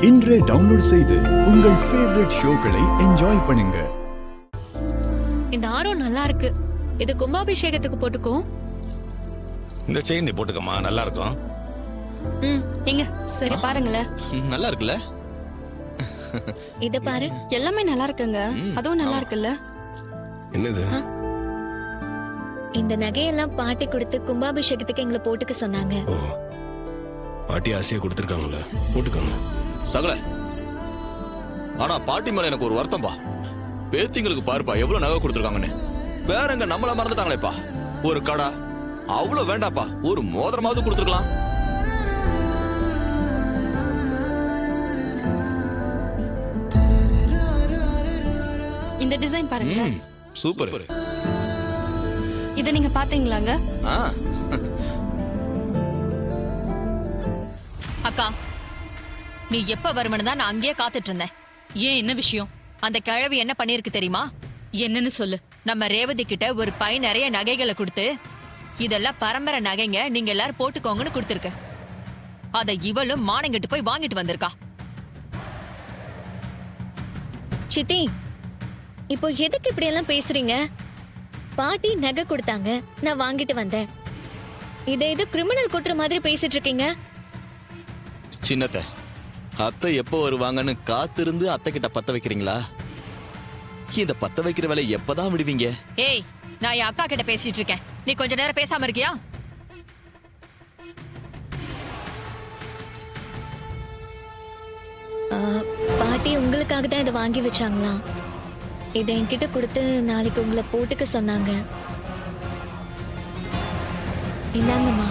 இன்றே டவுன்லோட் செய்து உங்கள் ஃபேவரட் ஷோக்களை என்ஜாய் பண்ணுங்க. இந்த ஆரம் நல்லா இருக்கு. இது கும்பாபிஷேகத்துக்கு போட்டுக்கோ. இந்த செயின் நீ போட்டுக்கமா, நல்லா இருக்கும். எங்க சரி பாருங்களேன். நல்லா இருக்குல்ல? இத பாரு. எல்லாமே நல்லா இருக்குங்க. அதுவும் நல்லா இருக்குல்ல? என்னது? இந்த நகையெல்லாம் பாட்டி கொடுத்து கும்பாபிஷேகத்துக்கு எங்களை போட்டுக்க சொன்னாங்க. ஓ, பாட்டி ஆசையா கொடுத்துருக்காங்கல்ல, போட்டுக்கோங்க. சகல, ஆனா பாட்டி மேல எனக்கு ஒரு வருத்தம்பா. பேத்திங்களுக்கு பாருப்பா எவ்வளவு நகை கொடுத்துருக்காங்கன்னு. வேற எங்க நம்மள மறந்துட்டாங்களேப்பா. ஒரு கடை அவ்வளவு வேண்டாப்பா, ஒரு மோதிரமாவது கொடுத்துருக்கலாம். இந்த டிசைன் பாருங்க. சூப்பர். இத நீங்க பாத்தீங்களாங்க? அக்கா, நீ எப்ப வருமனு தான் நான் அங்கேயே காத்துட்டு இருந்தேன். ஏன், என்ன விஷயம்? அந்த கிழவி என்ன பண்ணிருக்கு தெரியுமா? என்னன்னு சொல்லு. நம்ம ரேவதி கிட்ட ஒரு பை நிறைய நகைகளை கொடுத்து, இதெல்லாம் பரம்பரை நகைங்க, நீங்க எல்லாரும் போட்டுக்கோங்கன்னு கொடுத்துருக்க. அத இவளும் மானங்கிட்டு போய் வாங்கிட்டு வந்திருக்கா. சித்தி, இப்போ எதுக்கு இப்படி எல்லாம் பேசுறீங்க? பாட்டி நகை கொடுத்தாங்க, நான் வாங்கிட்டு வந்தேன். இது கிரிமினல் குற்ற மாதிரி பேசிட்டு இருக்கீங்க. சின்னத்த, அத்தை எப்போ வருவாங்கன்னு காத்திருந்து அத்தை கிட்ட பத்த வைக்கிறீங்களா? இந்த பத்த வைக்கிற வேலை எப்பதான் விடுவீங்க? ஏய், நான் என் அக்கா கிட்ட பேசிட்டு இருக்கேன். நீ கொஞ்ச நேரம் பேசாம இருக்கியா? பாட்டி உங்களுக்காக தான் இதை வாங்கி வச்சாங்களா? இதை என்கிட்ட கொடுத்து நாளைக்கு உங்களை போட்டுக்க சொன்னாங்க. இந்தாங்கம்மா.